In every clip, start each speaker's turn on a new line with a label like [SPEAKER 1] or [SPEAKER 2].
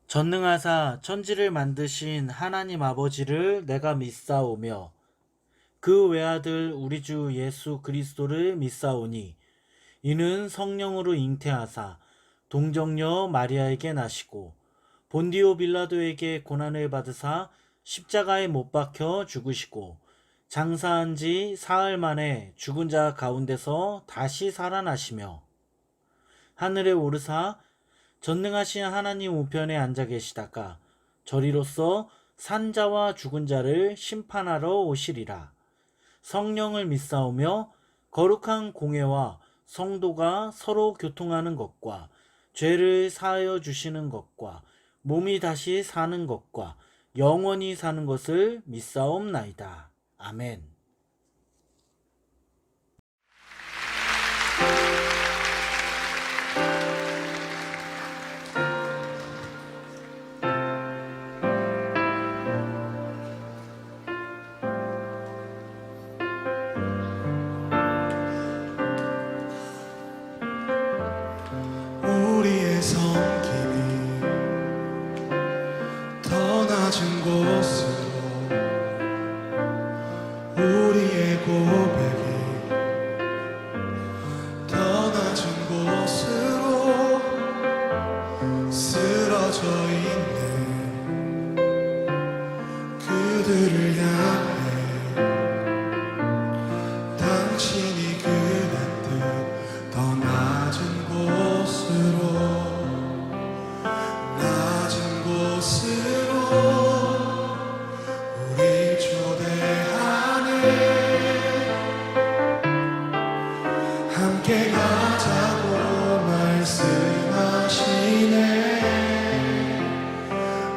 [SPEAKER 1] 전능하사 천지를 만드신 하나님 아버지를 내가 믿사오며 그 외아들 우리 주 예수 그리스도를 믿사오니 이는 성령으로 잉태하사 동정녀 마리아에게 나시고 본디오 빌라도에게 고난을 받으사 십자가에 못 박혀 죽으시고 장사한 지 사흘 만에 죽은 자 가운데서 다시 살아나시며 하늘에 오르사 전능하신 하나님 우편에 앉아 계시다가 저리로서 산자와 죽은 자를 심판하러 오시리라. 성령을 믿사오며 거룩한 공회와 성도가 서로 교통하는 것과 죄를 사하여 주시는 것과 몸이 다시 사는 것과 영원히 사는 것을 믿사옵나이다. 아멘.
[SPEAKER 2] 우리의 섬김이 더 낮은 곳으로 우리의 고백이 더 낮은 곳으로 쓰러져 있는 그들을 향해 당신이 그랬듯 더 낮은 곳으로 우리 초대하네. 함께 가자고 말씀하시네.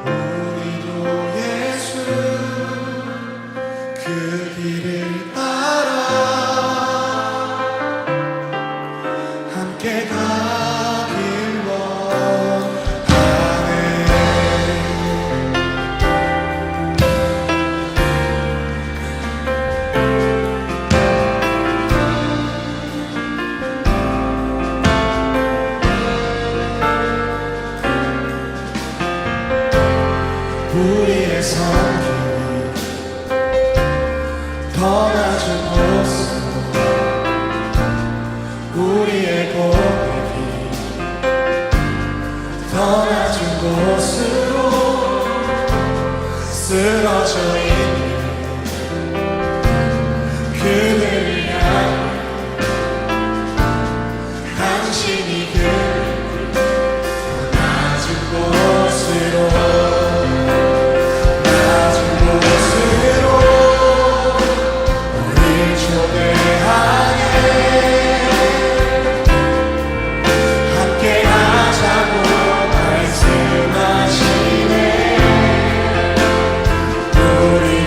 [SPEAKER 2] 우리도 예수 그 길을 따라 함께 가길 원하네. 우리의 섬김이 더 낮은 곳으로 우리의 고백이 더 낮은 곳으로 쓰러져 있는 그들을 향해 당신이 그 낮은 곳으로 우리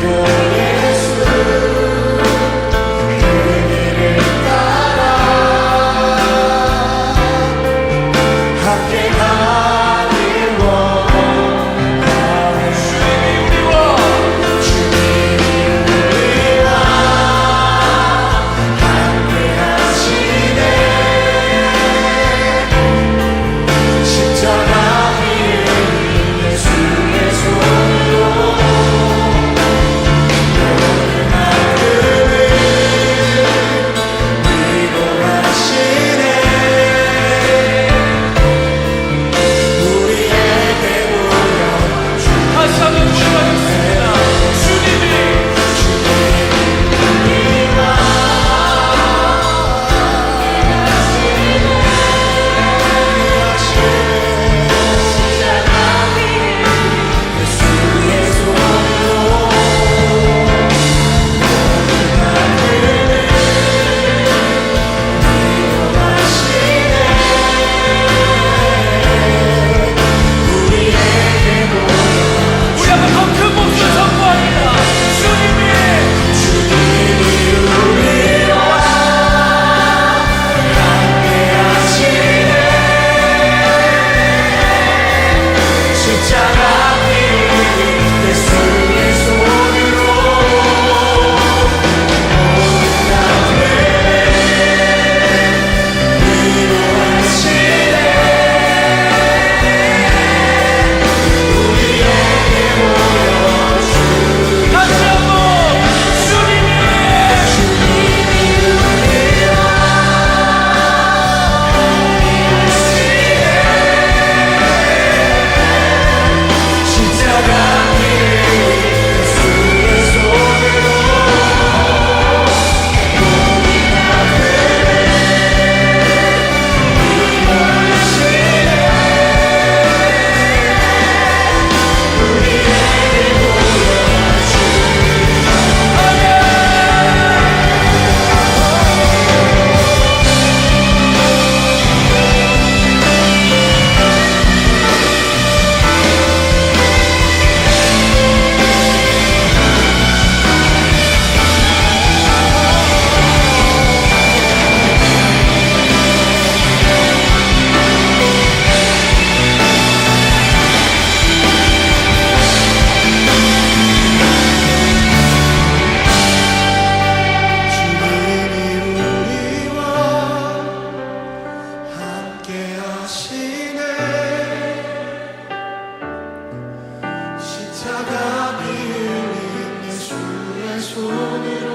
[SPEAKER 2] 십자가 비 흘린 예수의 손으로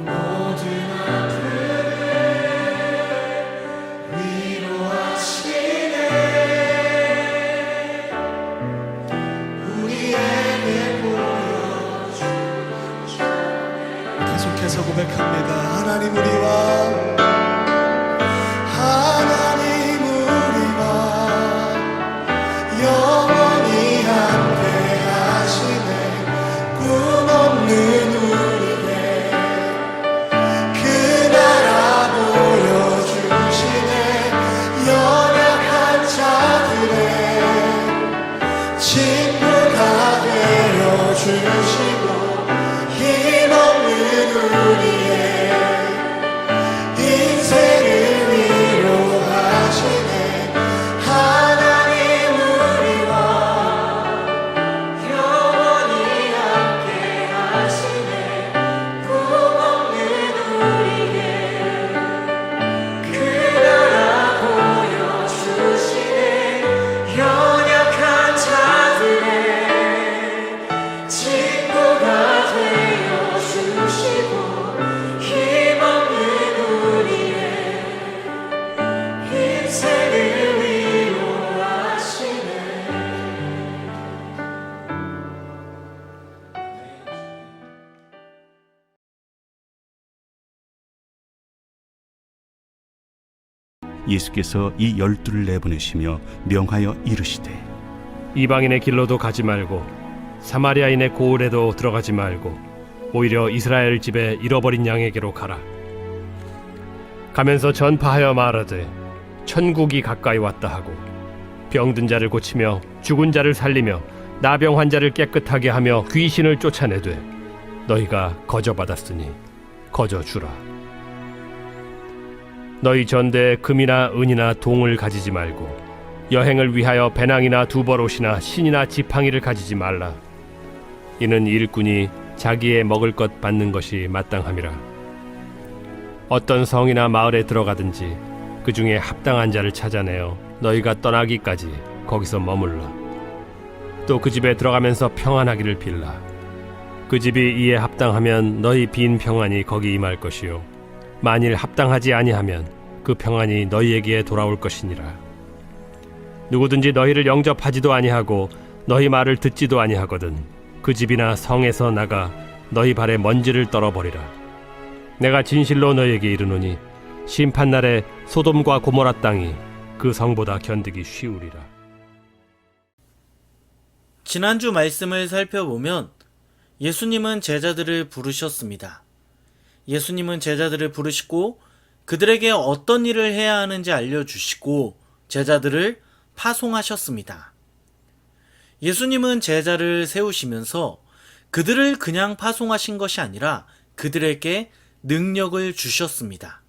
[SPEAKER 2] 모든 아픔을 위로하시네. 우리에게 보여주시네. 계속해서 고백합니다. 하나님 우리와 영원히 함께 하시네. 꿈 없는 우리에게 그 나라 보여주시네. 연약한 자들의 친구가 되어주시고 힘없는 우리의 인생을 위로하시네.
[SPEAKER 3] 예수께서 이 12를 내보내시며 명하여 이르시되
[SPEAKER 4] 이방인의 길로도 가지 말고 사마리아인의 고을에도 들어가지 말고 오히려 이스라엘 집에 잃어버린 양에게로 가라. 가면서 전파하여 말하되 천국이 가까이 왔다 하고 병든 자를 고치며 죽은 자를 살리며 나병 환자를 깨끗하게 하며 귀신을 쫓아내되 너희가 거저받았으니 거저주라. 너희 전대에 금이나 은이나 동을 가지지 말고 여행을 위하여 배낭이나 두벌옷이나 신이나 지팡이를 가지지 말라. 이는 일꾼이 자기의 먹을 것 받는 것이 마땅함이라. 어떤 성이나 마을에 들어가든지 그 중에 합당한 자를 찾아내어 너희가 떠나기까지 거기서 머물러. 또 그 집에 들어가면서 평안하기를 빌라. 그 집이 이에 합당하면 너희 빈 평안이 거기 임할 것이요 만일 합당하지 아니하면 그 평안이 너희에게 돌아올 것이니라. 누구든지 너희를 영접하지도 아니하고 너희 말을 듣지도 아니하거든 그 집이나 성에서 나가 너희 발에 먼지를 떨어버리라. 내가 진실로 너희에게 이르노니 심판날에 소돔과 고모라 땅이 그 성보다 견디기 쉬우리라.
[SPEAKER 1] 지난주 말씀을 살펴보면 예수님은 제자들을 부르셨습니다. 예수님은 제자들을 부르시고 그들에게 어떤 일을 해야 하는지 알려주시고 제자들을 파송하셨습니다. 예수님은 제자를 세우시면서 그들을 그냥 파송하신 것이 아니라 그들에게 능력을 주셨습니다.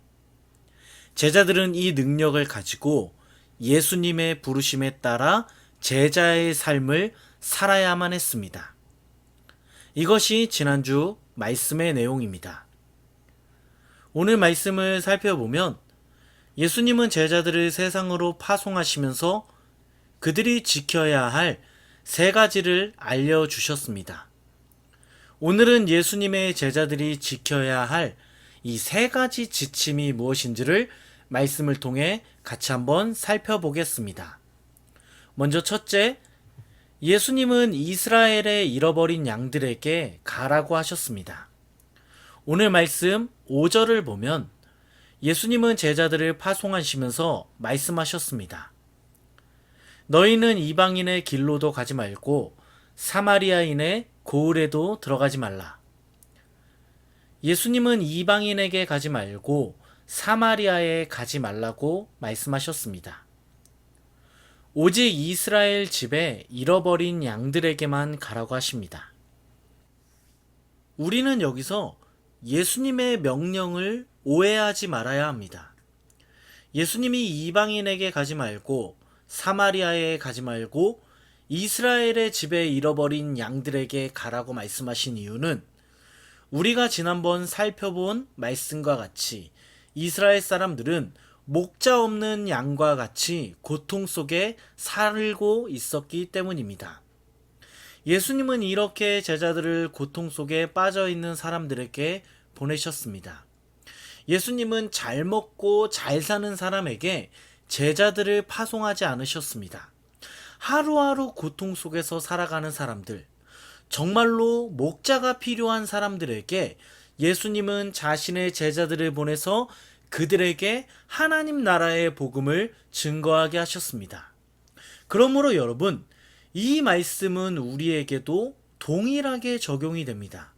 [SPEAKER 1] 제자들은 이 능력을 가지고 예수님의 부르심에 따라 제자의 삶을 살아야만 했습니다. 이것이 지난주 말씀의 내용입니다. 오늘 말씀을 살펴보면 예수님은 제자들을 세상으로 파송하시면서 그들이 지켜야 할 3가지를 알려주셨습니다. 오늘은 예수님의 제자들이 지켜야 할 이 3가지 지침이 무엇인지를 말씀을 통해 같이 한번 살펴보겠습니다. 먼저 첫째, 예수님은 이스라엘의 잃어버린 양들에게 가라고 하셨습니다. 오늘 말씀 5절을 보면 예수님은 제자들을 파송하시면서 말씀하셨습니다. 너희는 이방인의 길로도 가지 말고 사마리아인의 고을에도 들어가지 말라. 예수님은 이방인에게 가지 말고 사마리아에 가지 말라고 말씀하셨습니다. 오직 이스라엘 집에 잃어버린 양들에게만 가라고 하십니다. 우리는 여기서 예수님의 명령을 오해하지 말아야 합니다. 예수님이 이방인에게 가지 말고 사마리아에 가지 말고 이스라엘의 집에 잃어버린 양들에게 가라고 말씀하신 이유는 우리가 지난번 살펴본 말씀과 같이 이스라엘 사람들은 목자 없는 양과 같이 고통 속에 살고 있었기 때문입니다. 예수님은 이렇게 제자들을 고통 속에 빠져 있는 사람들에게 보내셨습니다. 예수님은 잘 먹고 잘 사는 사람에게 제자들을 파송하지 않으셨습니다. 하루하루 고통 속에서 살아가는 사람들, 정말로 목자가 필요한 사람들에게 예수님은 자신의 제자들을 보내서 그들에게 하나님 나라의 복음을 증거하게 하셨습니다. 그러므로 여러분, 이 말씀은 우리에게도 동일하게 적용이 됩니다.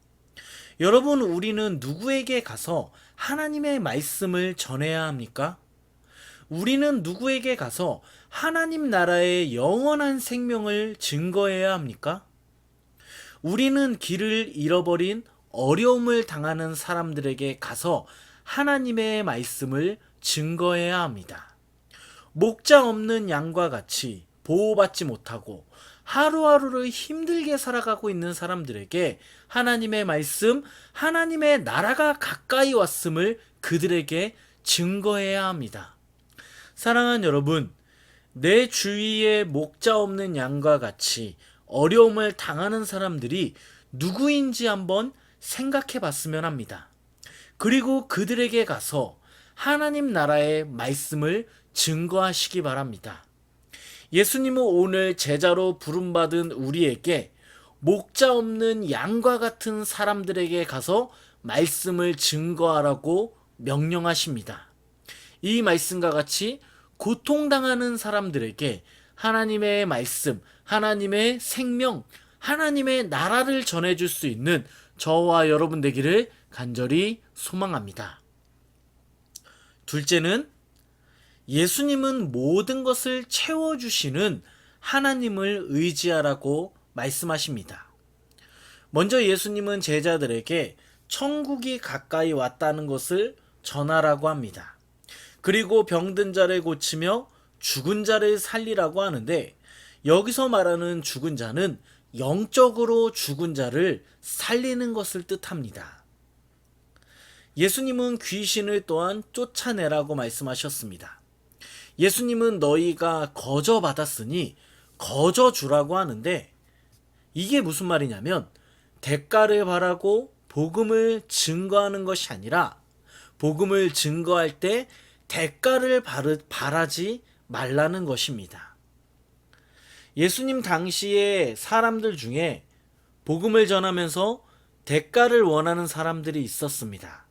[SPEAKER 1] 여러분, 우리는 누구에게 가서 하나님의 말씀을 전해야 합니까? 우리는 누구에게 가서 하나님 나라의 영원한 생명을 증거해야 합니까? 우리는 길을 잃어버린 어려움을 당하는 사람들에게 가서 하나님의 말씀을 증거해야 합니다. 목자 없는 양과 같이 보호받지 못하고 하루하루를 힘들게 살아가고 있는 사람들에게 하나님의 말씀, 하나님의 나라가 가까이 왔음을 그들에게 증거해야 합니다. 사랑하는 여러분, 내 주위에 목자 없는 양과 같이 어려움을 당하는 사람들이 누구인지 한번 생각해 봤으면 합니다. 그리고 그들에게 가서 하나님 나라의 말씀을 증거하시기 바랍니다. 예수님은 오늘 제자로 부름받은 우리에게 목자 없는 양과 같은 사람들에게 가서 말씀을 증거하라고 명령하십니다. 이 말씀과 같이 고통당하는 사람들에게 하나님의 말씀, 하나님의 생명, 하나님의 나라를 전해줄 수 있는 저와 여러분 되기를 간절히 소망합니다. 둘째는 예수님은 모든 것을 채워주시는 하나님을 의지하라고 말씀하십니다. 먼저 예수님은 제자들에게 천국이 가까이 왔다는 것을 전하라고 합니다. 그리고 병든 자를 고치며 죽은 자를 살리라고 하는데, 여기서 말하는 죽은 자는 영적으로 죽은 자를 살리는 것을 뜻합니다. 예수님은 귀신을 또한 쫓아내라고 말씀하셨습니다. 예수님은 너희가 거저 받았으니 거저 주라고 하는데, 이게 무슨 말이냐면 대가를 바라고 복음을 증거하는 것이 아니라 복음을 증거할 때 대가를 바라지 말라는 것입니다. 예수님 당시에 사람들 중에 복음을 전하면서 대가를 원하는 사람들이 있었습니다.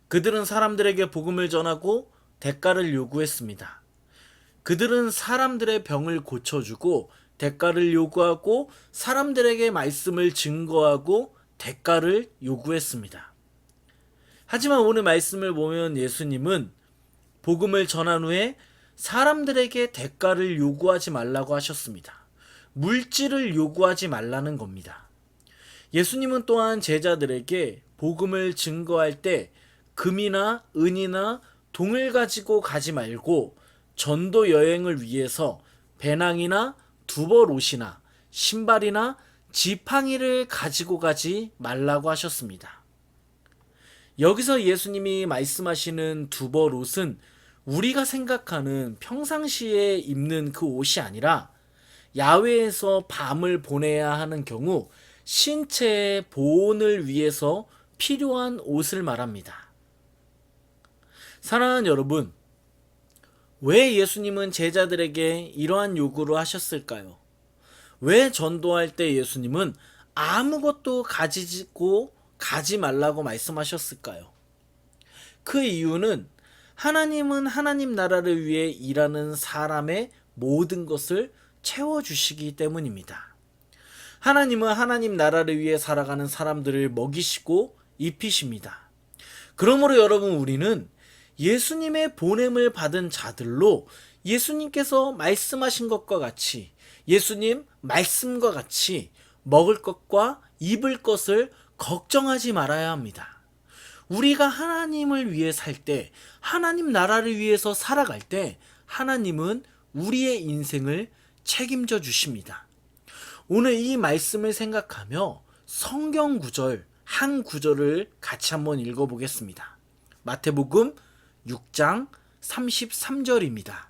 [SPEAKER 1] 그들은 사람들에게 복음을 전하고 대가를 요구했습니다. 그들은 사람들의 병을 고쳐주고 대가를 요구하고 사람들에게 말씀을 증거하고 대가를 요구했습니다. 하지만 오늘 말씀을 보면 예수님은 복음을 전한 후에 사람들에게 대가를 요구하지 말라고 하셨습니다. 물질을 요구하지 말라는 겁니다. 예수님은 또한 제자들에게 복음을 증거할 때 금이나 은이나 동을 가지고 가지 말고 전도 여행을 위해서 배낭이나 두벌옷이나 신발이나 지팡이를 가지고 가지 말라고 하셨습니다. 여기서 예수님이 말씀하시는 두벌옷은 우리가 생각하는 평상시에 입는 그 옷이 아니라 야외에서 밤을 보내야 하는 경우 신체의 보온을 위해서 필요한 옷을 말합니다. 사랑하는 여러분, 왜 예수님은 제자들에게 이러한 요구를 하셨을까요? 왜 전도할 때 예수님은 아무것도 가지고 가지 말라고 말씀하셨을까요? 그 이유는 하나님은 하나님 나라를 위해 일하는 사람의 모든 것을 채워주시기 때문입니다. 하나님은 하나님 나라를 위해 살아가는 사람들을 먹이시고 입히십니다. 그러므로 여러분, 우리는 예수님의 보냄을 받은 자들로 예수님께서 말씀하신 것과 같이, 예수님 말씀과 같이 먹을 것과 입을 것을 걱정하지 말아야 합니다. 우리가 하나님을 위해 살 때, 하나님 나라를 위해서 살아갈 때 하나님은 우리의 인생을 책임져 주십니다. 오늘 이 말씀을 생각하며 성경 구절 한 구절을 같이 한번 읽어보겠습니다. 마태복음 6장 33절입니다.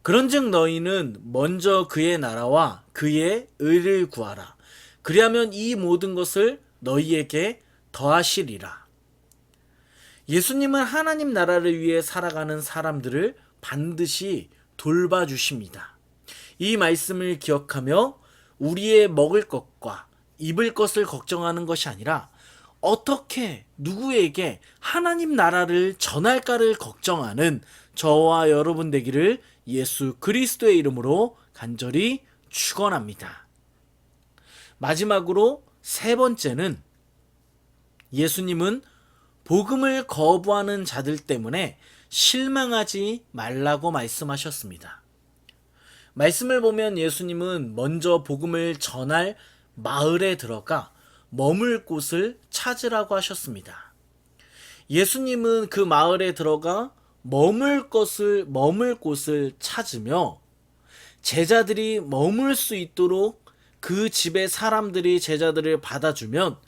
[SPEAKER 1] 그런즉 너희는 먼저 그의 나라와 그의 의를 구하라. 그리하면 이 모든 것을 너희에게 더하시리라. 예수님은 하나님 나라를 위해 살아가는 사람들을 반드시 돌봐주십니다. 이 말씀을 기억하며 우리의 먹을 것과 입을 것을 걱정하는 것이 아니라 어떻게 누구에게 하나님 나라를 전할까를 걱정하는 저와 여러분 되기를 예수 그리스도의 이름으로 간절히 축원합니다. 마지막으로 세 번째는 예수님은 복음을 거부하는 자들 때문에 실망하지 말라고 말씀하셨습니다. 말씀을 보면 예수님은 먼저 복음을 전할 마을에 들어가 머물 곳을 찾으라고 하셨습니다. 예수님은 그 마을에 들어가 머물 곳을 찾으며 제자들이 머물 수 있도록 그 집의 사람들이 제자들을 받아주면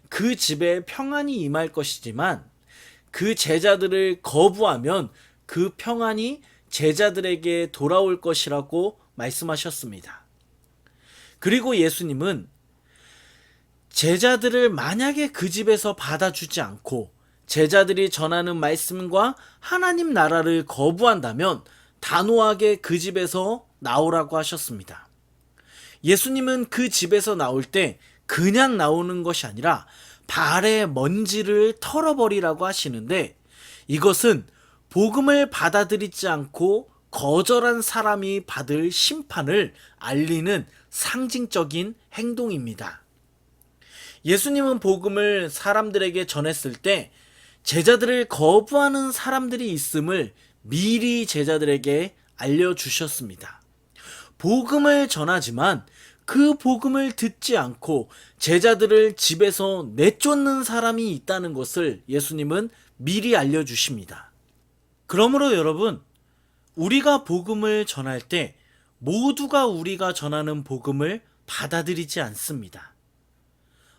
[SPEAKER 1] 그 집에 평안이 임할 것이지만 그 제자들을 거부하면 그 평안이 제자들에게 돌아올 것이라고 말씀하셨습니다. 그리고 예수님은 제자들을 만약에 그 집에서 받아주지 않고 제자들이 전하는 말씀과 하나님 나라를 거부한다면 단호하게 그 집에서 나오라고 하셨습니다. 예수님은 그 집에서 나올 때 그냥 나오는 것이 아니라 발의 먼지를 털어버리라고 하시는데 이것은 복음을 받아들이지 않고 거절한 사람이 받을 심판을 알리는 상징적인 행동입니다. 예수님은 복음을 사람들에게 전했을 때 제자들을 거부하는 사람들이 있음을 미리 제자들에게 알려주셨습니다. 복음을 전하지만 그 복음을 듣지 않고 제자들을 집에서 내쫓는 사람이 있다는 것을 예수님은 미리 알려주십니다. 그러므로 여러분, 우리가 복음을 전할 때 모두가 우리가 전하는 복음을 받아들이지 않습니다.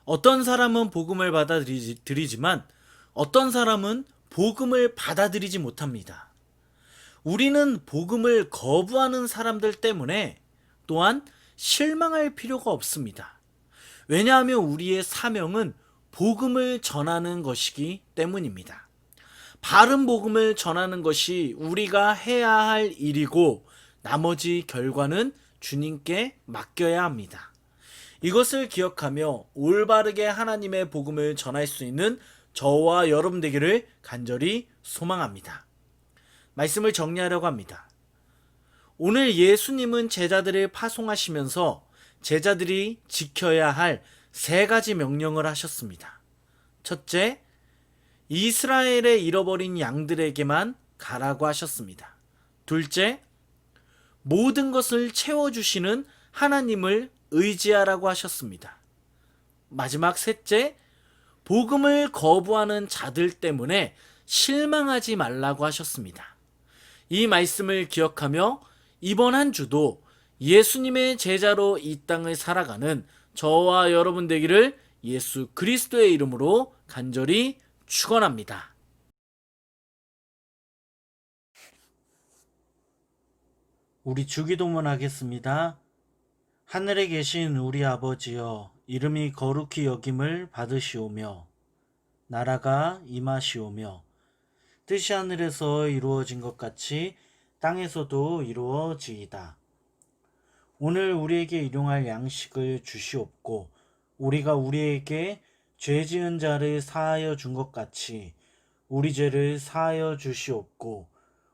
[SPEAKER 1] 어떤 사람은 복음을 받아들이지만 어떤 사람은 복음을 받아들이지 못합니다. 우리는 복음을 거부하는 사람들 때문에 또한 실망할 필요가 없습니다. 왜냐하면 우리의 사명은 복음을 전하는 것이기 때문입니다. 바른 복음을 전하는 것이 우리가 해야 할 일이고 나머지 결과는 주님께 맡겨야 합니다. 이것을 기억하며 올바르게 하나님의 복음을 전할 수 있는 저와 여러분 되기를 간절히 소망합니다. 말씀을 정리하려고 합니다. 오늘 예수님은 제자들을 파송하시면서 제자들이 지켜야 할 세 가지 명령을 하셨습니다. 첫째, 이스라엘의 잃어버린 양들에게만 가라고 하셨습니다. 둘째, 모든 것을 채워주시는 하나님을 의지하라고 하셨습니다. 마지막 셋째, 복음을 거부하는 자들 때문에 실망하지 말라고 하셨습니다. 이 말씀을 기억하며 이번 한 주도 예수님의 제자로 이 땅을 살아가는 저와 여러분 되기를 예수 그리스도의 이름으로 간절히 축원합니다. 우리 주기도문 하겠습니다. 하늘에 계신 우리 아버지여, 이름이 거룩히 여김을 받으시오며 나라가 임하시오며 뜻이 하늘에서 이루어진 것 같이 땅에서도 이루어지이다. 오늘 우리에게 일용할 양식을 주시옵고 우리가 우리에게 죄 지은 자를 사하여 준 것 같이 우리 죄를 사하여 주시옵고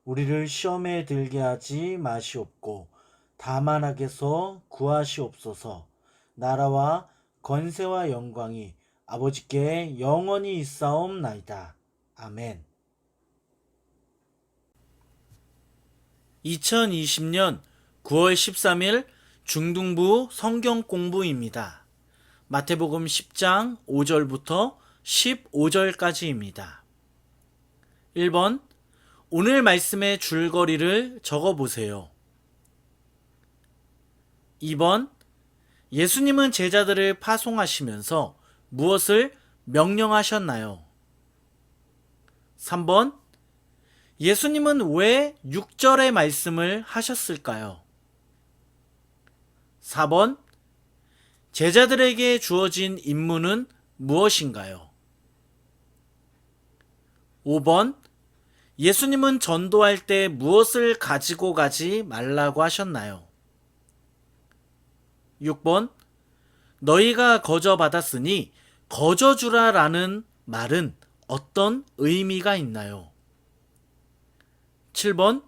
[SPEAKER 1] 우리를 시험에 들게 하지 마시옵고 다만 악에서 구하시옵소서. 나라와 권세와 영광이 아버지께 영원히 있사옵나이다. 아멘. 2020년 9월 13일 중등부 성경 공부입니다. 마태복음 10장 5절부터 15절까지입니다. 1번, 오늘 말씀의 줄거리를 적어보세요. 2번, 예수님은 제자들을 파송하시면서 무엇을 명령하셨나요? 3번, 예수님은 왜 6절의 말씀을 하셨을까요? 4번. 제자들에게 주어진 임무는 무엇인가요? 5번. 예수님은 전도할 때 무엇을 가지고 가지 말라고 하셨나요? 6번. 너희가 거저 받았으니 거저 주라 라는 말은 어떤 의미가 있나요? 7번.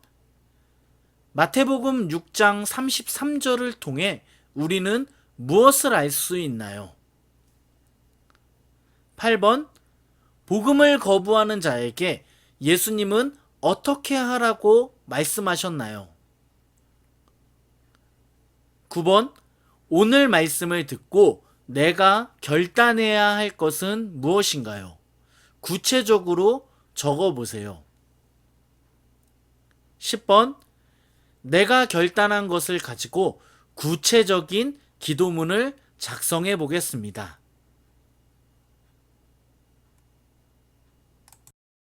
[SPEAKER 1] 마태복음 6장 33절을 통해 우리는 무엇을 알 수 있나요? 8번. 복음을 거부하는 자에게 예수님은 어떻게 하라고 말씀하셨나요? 9번. 오늘 말씀을 듣고 내가 결단해야 할 것은 무엇인가요? 구체적으로 적어보세요. 10번. 내가 결단한 것을 가지고 구체적인 기도문을 작성해 보겠습니다.